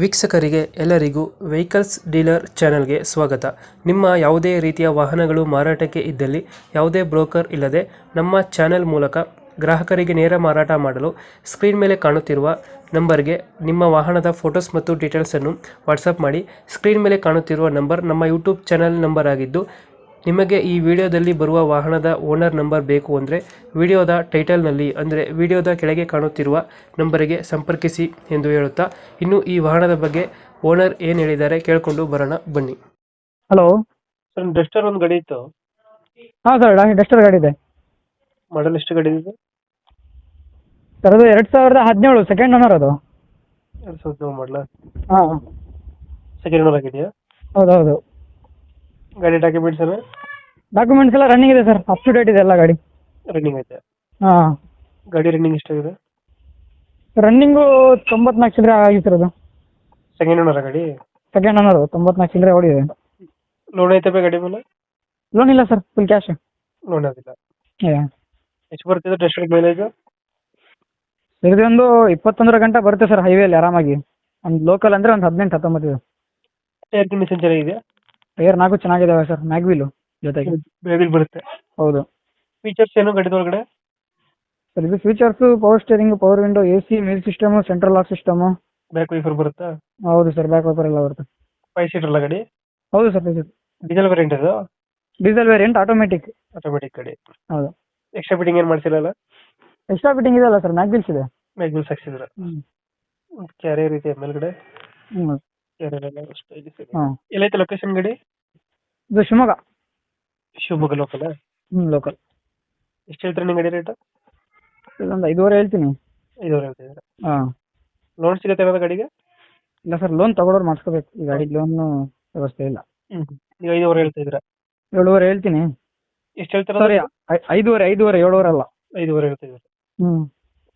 ವೀಕ್ಷಕರಿಗೆ ಎಲ್ಲರಿಗೂ vehicles dealer ಚಾನೆಲ್ಗೆ ಸ್ವಾಗತ. ನಿಮ್ಮ ಯಾವುದೇ ರೀತಿಯ ವಾಹನಗಳು ಮಾರಾಟಕ್ಕೆ ಇದ್ದಲ್ಲಿ ಯಾವುದೇ ಬ್ರೋಕರ್ ಇಲ್ಲದೆ ನಮ್ಮ ಚಾನೆಲ್ ಮೂಲಕ ಗ್ರಾಹಕರಿಗೆ ನೇರ ಮಾರಾಟ ಮಾಡಲು ಸ್ಕ್ರೀನ್ ಮೇಲೆ ಕಾಣುತ್ತಿರುವ ನಂಬರ್ಗೆ ನಿಮ್ಮ ವಾಹನದ ಫೋಟೋಸ್ ಮತ್ತು ಡೀಟೇಲ್ಸನ್ನು ವಾಟ್ಸಪ್ ಮಾಡಿ. ಸ್ಕ್ರೀನ್ ಮೇಲೆ ಕಾಣುತ್ತಿರುವ ನಂಬರ್ ನಮ್ಮ ಯೂಟ್ಯೂಬ್ ಚಾನೆಲ್ ನಂಬರ್ ಆಗಿದ್ದು, ನಿಮಗೆ ಈ ವಿಡಿಯೋದಲ್ಲಿ ಬರುವ ವಾಹನದ ಓನರ್ ನಂಬರ್ ಬೇಕು ಅಂದರೆ ವಿಡಿಯೋದ ಟೈಟಲ್ನಲ್ಲಿ ಅಂದರೆ ವಿಡಿಯೋದ ಕೆಳಗೆ ಕಾಣುತ್ತಿರುವ ನಂಬರಿಗೆ ಸಂಪರ್ಕಿಸಿ ಎಂದು ಹೇಳುತ್ತಾ, ಇನ್ನು ಈ ವಾಹನದ ಬಗ್ಗೆ ಓನರ್ ಏನು ಹೇಳಿದ್ದಾರೆ ಕೇಳಿಕೊಂಡು ಬರೋಣ ಬನ್ನಿ. ಹಲೋ. ಸರ್, ಡಸ್ಟರ್ ಒಂದು ಗಾಡಿ ಇತ್ತು. ಹಾಂ ಸರ್, ಡಸ್ಟರ್ ಗಾಡಿ ಇದೆ. ಮಾಡಲ್ ಎಷ್ಟು ಗಾಡಿ ಇದೆ ಸರ್ ಅದು 2017 ಸೆಕೆಂಡ್ ಓನರ್ ಅದು. 2017 ಮಾಡಲ? ಹಾಂ, ಸೆಕೆಂಡ್ ಓನರ್ ಆಗಿದೆಯಾ? ಹೌದು. ಗಾಡಿ ಡಾಕ್ಯುಮೆಂಟ್ಸ್ ಎಲ್ಲ ಡಾಕ್ಯುಮೆಂಟ್ಸ್ ಎಲ್ಲ ರನ್ನಿಂಗ್ ಇದೆ ಸರ್, ಅಪ್ ಟು ಡೇಟ್ ಇದೆ ಎಲ್ಲ ಗಾಡಿ. ರನ್ನಿಂಗ್ ಐತೆ? ಹಾಂ, ಗಾಡಿ ರನ್ನಿಂಗ್ ಎಷ್ಟಾಗಿದೆ? ರನ್ನಿಂಗು 94 ಚಿಲ್ಲರೆ ಆಗಿದೆ ಸರ್ ಅದು. ಸೆಕೆಂಡ್ ಓನರ್ ಗಾಡಿ? ಸೆಕೆಂಡ್ ಓನರ್ 94 ಚಿಲ್ಲರೆ ಓಡಿದೆ. ಲೋನ್ ಐತೆ ಗಾಡಿ ಮೇಲೆ? ಲೋನ್ ಇಲ್ಲ ಸರ್, ಫುಲ್ ಕ್ಯಾಶ್. ಲೋನ್ ಆಗಿಲ್ಲ. ಎಷ್ಟು ಬರ್ತಿದೆ ಡಸ್ಟರ್ ಮೈಲೇಜ್? ಇದೊಂದು 21 ಗಂಟೆ ಬರುತ್ತೆ ಸರ್ ಹೈವೇಲಿ ಆರಾಮಾಗಿ. ಒಂದು ಲೋಕಲ್ ಅಂದರೆ ಒಂದು 18-19 ಇದೆ. ಟೈರ್ ಕಂಡೀಷನ್ ಚೆನ್ನಾಗಿದೆಯಾ? ಟೈರ್ 4 ಚೆನ್ನಾಗಿದ್ದಾವೆ ಸರ್, ಮ್ಯಾಗ್ವೀಲು ಜೊತೆಗೆ. ಬೇಬಿಲ್ ಬರುತ್ತೆ? ಹೌದು. ಫೀಚರ್ಸ್ ಏನು ಗಾಡಿ ಒಳಗಡೆ? ಸರ್ ಇದು features power steering, power window, AC, music system, central lock system. Back wiper ಬರುತ್ತಾ? ಹೌದು ಸರ್, ಬ್ಯಾಕ್ ವೈಪರ್ ಎಲ್ಲ ಬರುತ್ತೆ. 5 ಸೀಟರ್ ಅಲ್ಲ ಗಾಡಿ? ಹೌದು ಸರ್. ಡೀಸೆಲ್ ವೇರಿಯಂಟ್ ಇದು? Diesel variant, automatic. ಆಟೋಮೆಟಿಕ್ ಗಾಡಿ. ಹೌದು. ಎಕ್ಸ್ಟ್ರಾ ಫಿಟ್ಟಿಂಗ್ ಏನು ಮಾಡ್ಸಿರಲ್ಲ? ಎಕ್ಸ್ಟ್ರಾ ಫಿಟ್ಟಿಂಗ್ ಇದೆಯಲ್ಲ ಸರ್, ಮ್ಯಾಗ್ವಿಲ್ಸ್ ಇದೆ. ಮ್ಯಾಗ್ವಿಲ್ಸ್ ಹಾಕ್ಸಿದ್ರ? ಕ್ಯಾರಿಯರ್ ಇದೆ ಮೇಲ್ಗಡೆ? ಕ್ಯಾರಿಯರ್ ಎಲ್ಲ ಅಷ್ಟು ಇದೆ ಸರ್. ಎಲ್ಲೈತೆ ಲೊಕೇಶನ್ ಗಾಡಿ? ಇದು ಶಿವಮೊಗ್ಗ. ಶಿವಮೊಗ್ಗ ಲೋಕಲ್? ಲೋಕಲ್. ಎಷ್ಟು ಹೇಳ್ತೀರಾ ನಿಮ್ಮ ಗಾಡಿ ರೇಟ್? ಇದೊಂದು 5.5 ಹೇಳ್ತೀನಿ. 5.5 ಹೇಳ್ತಿದ್ದೀರಾ? ಹಾಂ. ಲೋನ್ ಸಿಗುತ್ತೆ ಅನ್ನೋದು ಗಾಡಿಗೆ? ಇಲ್ಲ ಸರ್, ಲೋನ್ ತಗೊಳ್ಳೋರು ಮಾಡಿಸ್ಕೋಬೇಕು. ಈ ಗಾಡಿಗೆ ಲೋನ್ ವ್ಯವಸ್ಥೆ ಇಲ್ಲ. ನೀವು 5.5 ಹೇಳ್ತಿದ್ದೀರಾ? 7.5 ಹೇಳ್ತೀನಿ. ಎಷ್ಟು ಹೇಳ್ತೀರಾ? ಸಾರಿ, 5.5, 7.5 ಅಲ್ಲ. 5.5 ಹೇಳ್ತಿದ್ದೀರಾ?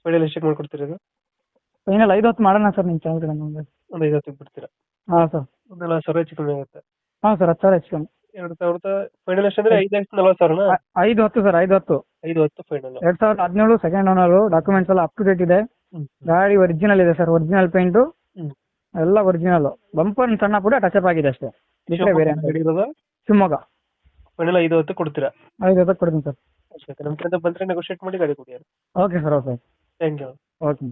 ಫೈನಲ್ ಎಷ್ಟಕ್ಕೆ ಮಾಡ್ಕೊಡ್ತೀರಾ ಇದು? ಫೈನಲ್ 5-10 ಮಾಡೋಣ ಸರ್, ನಿಮ್ಮ ಚಾನಲ್ ಕಡೆ. ಒಂದು 5-10 ಬಿಡ್ತೀರಾ? ಹಾಂ ಸರ್. ಒಂದು 40,000 ಹೆಚ್ಚು ಕಮ್ಮಿ ಆಗುತ್ತೆ? ಹಾಂ ಸರ್, 10,000 ಹೆಚ್ಚು ಕಮ್ಮಿ. 2,000 ಫೈನಲ್ ಎಷ್ಟಂದ್ರೆ 5,40,000? 5-10 sir, 5-10. 5-10 final. 2017 second owner, documents ಎಲ್ಲ ಅಪ್ ಟು ಡೇಟ್ ಇದೆ. ಗಾಡಿ ಒರಿಜಿನಲ್ ಇದೆ ಸರ್, ಒರಿಜಿನಲ್ ಪೇಂಟು ಎಲ್ಲ ಒರಿಜಿನಲ್. ಬಂಪರ್ ಸಣ್ಣ ಪುಟ್ಟ ಟಚಪ್ ಆಗಿದೆ ಅಷ್ಟೇ, ಬಿಟ್ಟರೆ ಬೇರೆ ಗಾಡಿ ಇರೋದು ಶಿವಮೊಗ್ಗ. ಫೈನಲ್ 5-10 ಕೊಡ್ತೀರಾ? 5-10 ಕೊಡ್ತೀನಿ ಸರ್. ನಮ್ಮ ಕಡೆಯಿಂದ ಬಂದರೆ ನೆಗೋಷಿಯೇಟ್ ಮಾಡಿ ಗಾಡಿ ಕೊಡಿ. Okay sir, okay. Thank you. Okay.